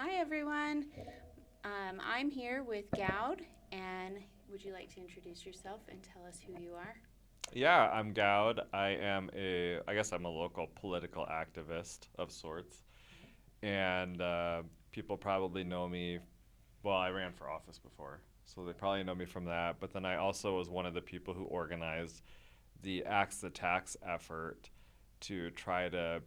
Hi, everyone. I'm here with Goud, and would you like to introduce yourself and tell us who you are? Yeah, I'm Goud. I guess I'm a local political activist of sorts. And people probably know me, well, I ran for office before, so they probably know me from that. But then I also was one of the people who organized the Axe the Tax effort to try to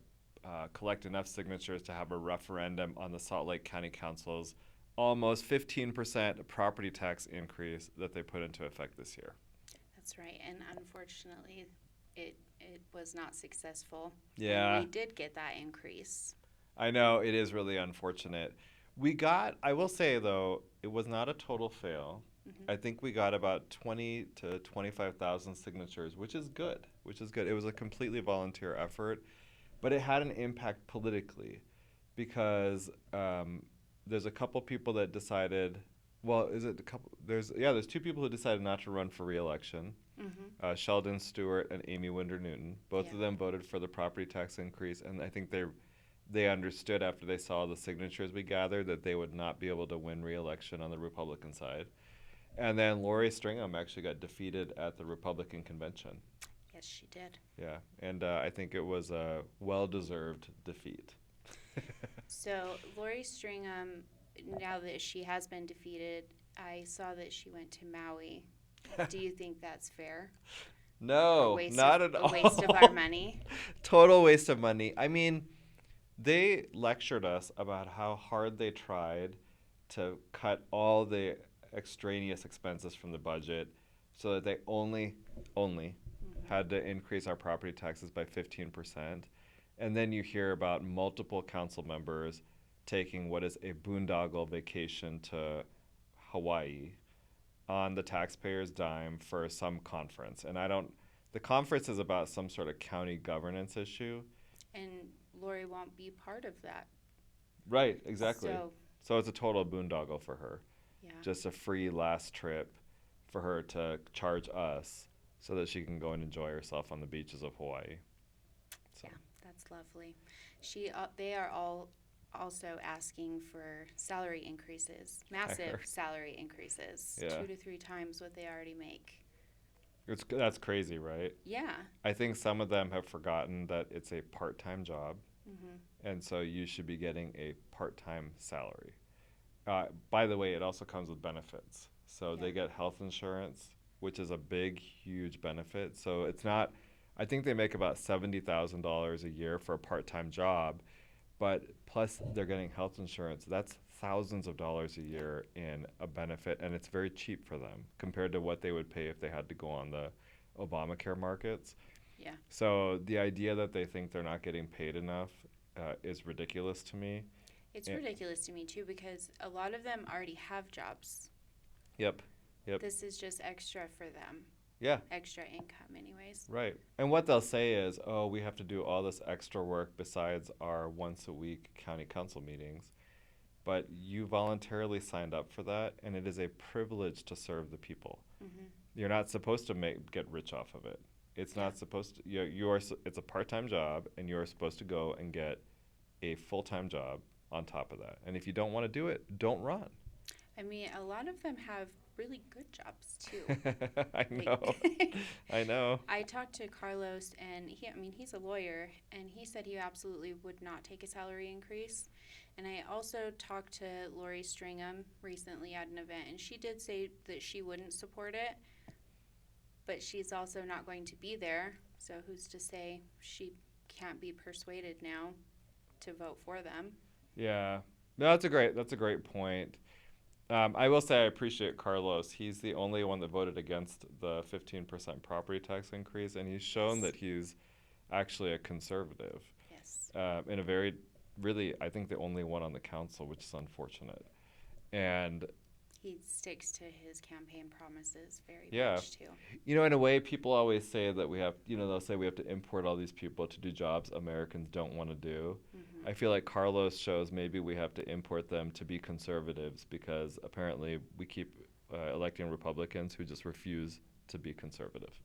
collect enough signatures to have a referendum on the Salt Lake County Council's almost 15% property tax increase that they put into effect this year. That's right, and unfortunately, it was not successful, and Yeah, we did get that increase. I know it is really unfortunate. I will say though, it was not a total fail. Hmm. I think we got about 20 to 25,000 signatures, which is good, which is good. It was a completely volunteer effort, but it had an impact politically because there's a couple people that decided, well, is it a couple? There's two people who decided not to run for reelection. Hmm. Sheldon Stewart and Amy Winder Newton. Both Yeah. of them voted for the property tax increase, and I think they understood after they saw the signatures we gathered that they would not be able to win re-election on the Republican side. And then Lori Stringham actually got defeated at the Republican convention. Yes, she did. Yeah, and I think it was a well-deserved defeat. So, Lori Stringham, now that she has been defeated, I saw that she went to Maui. Do you think that's fair? No, not at A waste of our all. money? Total waste of money. I mean, they lectured us about how hard they tried to cut all the extraneous expenses from the budget so that they only Hmm. had to increase our property taxes by 15%. And then you hear about multiple council members taking what is a boondoggle vacation to Hawaii on the taxpayers' dime for some conference. And the conference is about some sort of county governance issue. And Lori won't be part of that. Right, exactly. So, So it's a total boondoggle for her. yeah, Just a free last trip for her to charge us so that she can go and enjoy herself on the beaches of Hawaii. So yeah, that's lovely. They are all also asking for salary increases, I massive heard. salary increases, Yeah. 2 to 3 times what they already make. That's crazy, right? Yeah. I think some of them have forgotten that it's a part time job, Hmm. and so you should be getting a part time salary. By the way, it also comes with benefits. So Yeah. they get health insurance, which is a big, huge benefit. So it's not, I think they make about $70,000 a year for a part time job, but plus they're getting health insurance. That's thousands of dollars a Yeah. year in a benefit, and it's very cheap for them compared to what they would pay if they had to go on the Obamacare markets. Yeah. So the idea that they think they're not getting paid enough is ridiculous to me. It's And, ridiculous to me too because a lot of them already have jobs. yep, yep, This is just extra for them, yeah, extra income, anyways. right. And what they'll say is, oh, we have to do all this extra work besides our once a week county council meetings. But you voluntarily signed up for that, and it is a privilege to serve the people. Hmm. You're not supposed to get rich off of it. It's Yeah. not supposed to. It's a part-time job, and you're supposed to go and get a full-time job on top of that. And if you don't want to do it, don't run. I mean, a lot of them have really good jobs too. I know. Like, I know. I talked to Carlos, and he's a lawyer, and he said he absolutely would not take a salary increase. And I also talked to Lori Stringham recently at an event, and she did say that she wouldn't support it, but she's also not going to be there. So who's to say she can't be persuaded now to vote for them? Yeah. No, that's a great point. I will say I appreciate Carlos. He's the only one that voted against the 15% property tax increase, and he's shown Yes. that he's actually a conservative Yes. in a very, really, I think the only one on the council, which is unfortunate. And He sticks to his campaign promises very yeah, much too. in a way, people always say that they'll say we have to import all these people to do jobs Americans don't want to do. Hmm. I feel like Carlos shows maybe we have to import them to be conservatives because apparently we keep electing Republicans who just refuse to be conservative.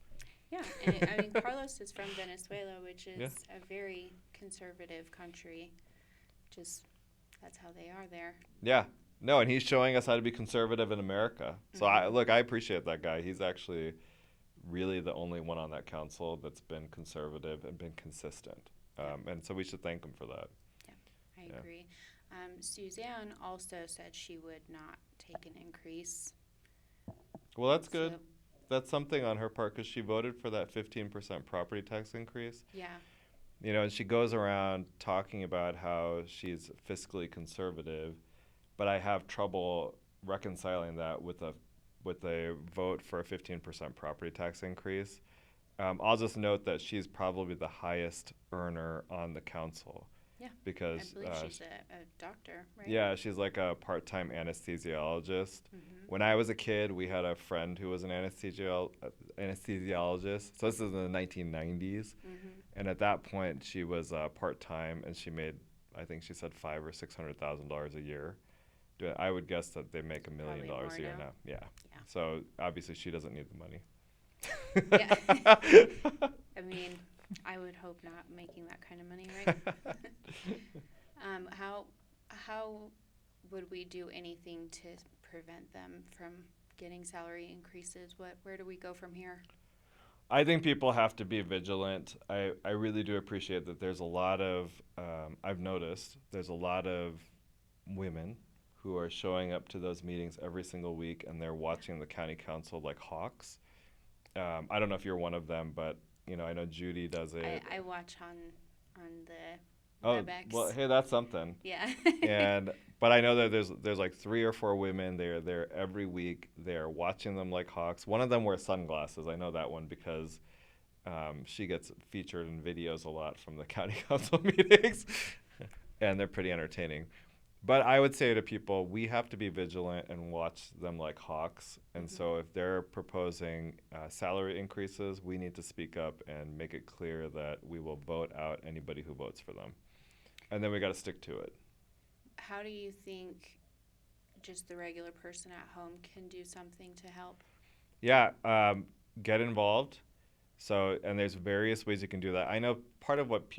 Yeah, and I mean, Carlos is from Venezuela, which Yeah. is a very conservative country. Just that's how they are there. Yeah. No, and he's showing us how to be conservative in America. So I appreciate that guy. He's actually really the only one on that council that's been conservative and been consistent. And so we should thank him for that. Yeah, I agree. Suzanne also said she would not take an increase. Well, that's good. So, That's something on her part because she voted for that 15% property tax increase. yeah. And she goes around talking about how she's fiscally conservative, but I have trouble reconciling that with a vote for a 15% property tax increase. I'll just note that she's probably the highest earner on the council. Yeah, Because I believe she's a doctor, right? yeah, she's like a part-time anesthesiologist. Mm-hmm. When I was a kid, we had a friend who was an anesthesiologist. So this is in the 1990s, and at that point, she was part-time, and she made, I think she said $500,000 or $600,000 a year. I would guess that they make $1 million a year now. Yeah. So obviously, she doesn't need the money. Yeah. I mean, I would hope not making that kind of money, right? How would we do anything to prevent them from getting salary increases? Where do we go from here? I think people have to be vigilant. I really do appreciate that there's a lot of, I've noticed, there's a lot of women who are showing up to those meetings every single week, and they're watching the county council like hawks. I don't know if you're one of them, but I know Judy does it. I watch on the Oh, WebEx. well, hey, that's something. Yeah. But I know that there's like 3 or 4 women. They're there every week. They're watching them like hawks. One of them wears sunglasses. I know that one because she gets featured in videos a lot from the county council meetings, and they're pretty entertaining. But I would say to people, we have to be vigilant and watch them like hawks. And so if they're proposing salary increases, we need to speak up and make it clear that we will vote out anybody who votes for them. And then we got to stick to it. How do you think just the regular person at home can do something to help? Yeah, get involved. So, and there's various ways you can do that. I know part of what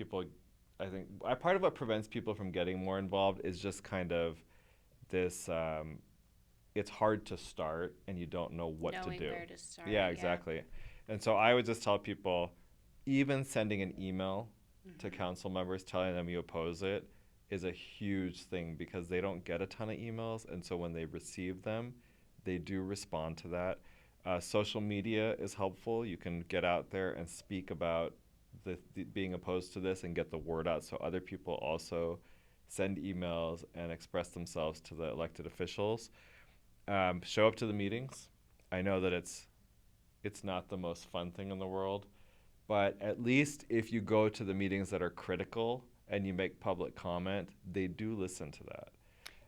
prevents people from getting more involved is just kind of this, it's hard to start and you don't know what Knowing to do. where to start. Yeah, exactly. And so I would just tell people, even sending an email to council members telling them you oppose it is a huge thing because they don't get a ton of emails. And so when they receive them, they do respond to that. Social media is helpful. You can get out there and speak about the being opposed to this and get the word out so other people also send emails and express themselves to the elected officials. Show up to the meetings. I know that it's not the most fun thing in the world, but at least if you go to the meetings that are critical and you make public comment, they do listen to that.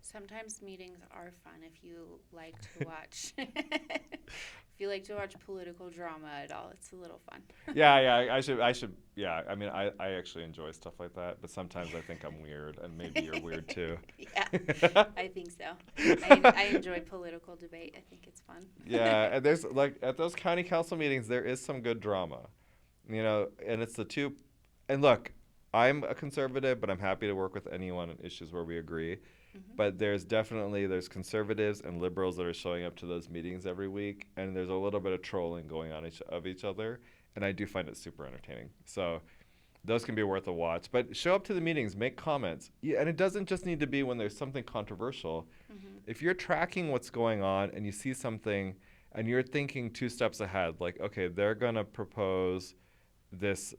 Sometimes meetings are fun if you like to watch. If you like to watch political drama at all, it's a little fun. Yeah, I should. Yeah, I mean, I actually enjoy stuff like that, but sometimes I think I'm weird, and maybe you're weird too. Yeah, I think so. I enjoy political debate. I think it's fun. Yeah, and there's like at those county council meetings, there is some good drama, and it's the two. And look, I'm a conservative, but I'm happy to work with anyone on issues where we agree. But there's conservatives and liberals that are showing up to those meetings every week, and there's a little bit of trolling going on of each other, and I do find it super entertaining. So those can be worth a watch. But show up to the meetings, make comments, and it doesn't just need to be when there's something controversial. If you're tracking what's going on and you see something and you're thinking 2 steps ahead, like, okay, they're gonna propose this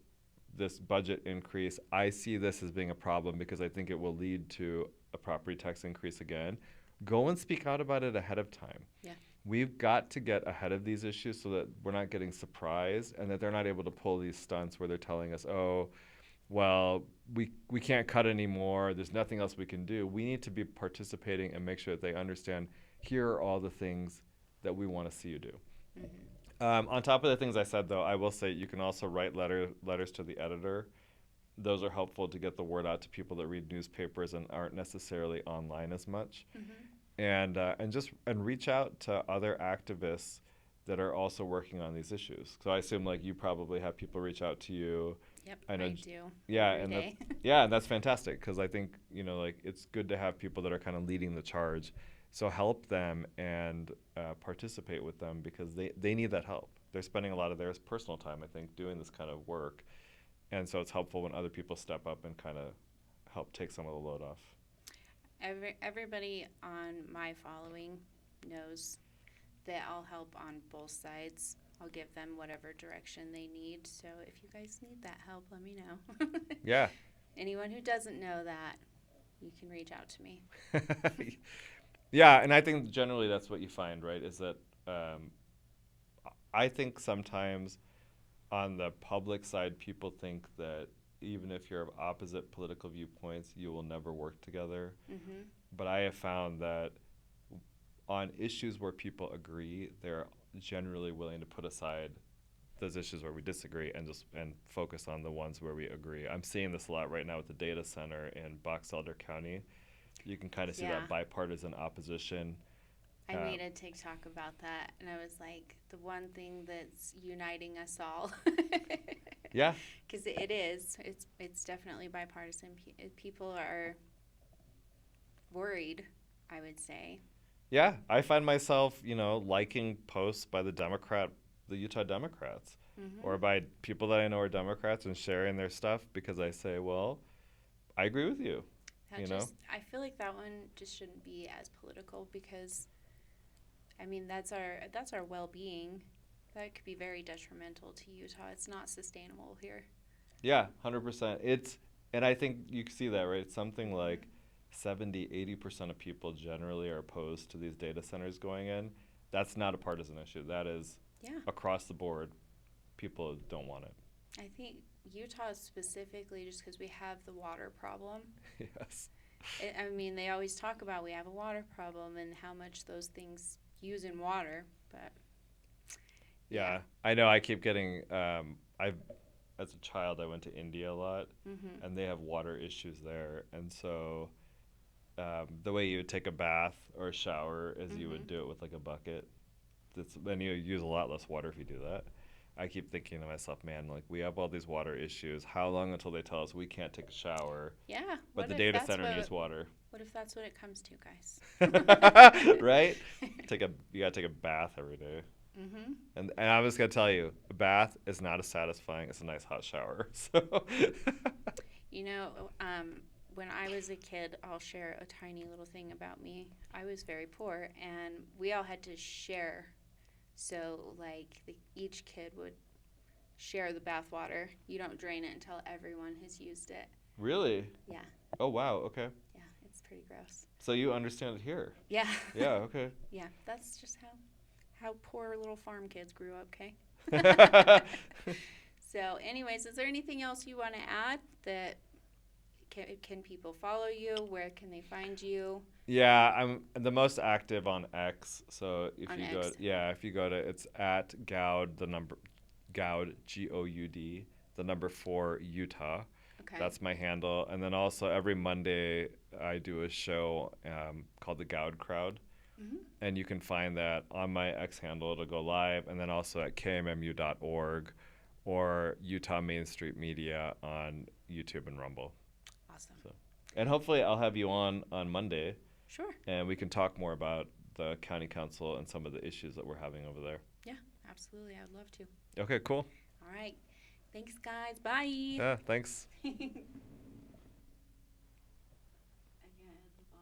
budget increase. I see this as being a problem because I think it will lead to a property tax increase again. Go and speak out about it ahead of time. Yeah. We've got to get ahead of these issues so that we're not getting surprised and that they're not able to pull these stunts where they're telling us, oh, well, we can't cut anymore. There's nothing else we can do. We need to be participating and make sure that they understand here are all the things that we want to see you do. On top of the things I said, though, I will say you can also write letters to the editor. Those are helpful to get the word out to people that read newspapers and aren't necessarily online as much. And reach out to other activists that are also working on these issues. So I assume like you probably have people reach out to you. Yep, I know. I do. Yeah, Every and that's day. yeah, and that's fantastic because I think like it's good to have people that are kind of leading the charge. So help them and participate with them because they need that help. They're spending a lot of their personal time, I think, doing this kind of work, and so it's helpful when other people step up and kind of help take some of the load off. Everybody on my following knows that I'll help on both sides. I'll give them whatever direction they need. So if you guys need that help, let me know. Yeah. Anyone who doesn't know that, you can reach out to me. Yeah, and I think generally that's what you find, right? Is that um, I think sometimes on the public side, people think that even if you're of opposite political viewpoints, you will never work together. Mm-hmm. But I have found that on issues where people agree, they're generally willing to put aside those issues where we disagree and focus on the ones where we agree. I'm seeing this a lot right now with the data center in Box Elder County. You can kind of see Yeah. that bipartisan opposition. I made a TikTok about that, and I was like, the one thing that's uniting us all. Yeah. Because it is. It's definitely bipartisan. People are worried, I would say. Yeah, I find myself, liking posts by the Utah Democrats, Mm-hmm. or by people that I know are Democrats and sharing their stuff because I say, well, I agree with you, I feel like that one just shouldn't be as political because, I mean, that's our well-being. That could be very detrimental to Utah. It's not sustainable here. Yeah, 100%. And I think you can see that, right? It's something like 70-80% of people generally are opposed to these data centers going in. That's not a partisan issue. That is Yeah. across the board. People don't want it. I think Utah specifically just because we have the water problem. Yes. I mean, they always talk about we have a water problem and how much those things use in water, but Yeah, I know. I keep getting. As a child, I went to India a lot, mm-hmm. and they have water issues there. And so, the way you would take a bath or a shower is you would Mm-hmm. do it with like a bucket. Then you use a lot less water if you do that. I keep thinking to myself, man, like we have all these water issues. How long until they tell us we can't take a shower? Yeah. But the data center needs water. What if that's what it comes to, guys? Right? You gotta take a bath every day. Mm-hmm. And I'm just gonna tell you, a bath is not as satisfying as a nice hot shower. So You know, when I was a kid, I'll share a tiny little thing about me. I was very poor, and we all had to share. So, like, each kid would share the bath water. You don't drain it until everyone has used it. really? Yeah. Oh wow, okay. Yeah, it's pretty gross. So you understand it here. Yeah. Yeah, okay. Yeah, that's just how poor little farm kids grew up, okay? So, anyways, is there anything else you want to add that can people follow you? Where can they find you? Yeah, I'm the most active on X. So On if you go to it's at Goud, the number Goud, Goud, the number 4 Utah. Okay. That's my handle. And then also every Monday I do a show called the Goud Crowd. Mm-hmm. And you can find that on my X handle. It'll go live, and then also at kmmu.org or Utah Main Street Media on YouTube and Rumble. Awesome. So, and hopefully I'll have you on Monday, Sure. and we can talk more about the county council and some of the issues that we're having over there. Yeah, absolutely. I would love to. Okay, cool. All right. Thanks, guys. Bye. Yeah, thanks.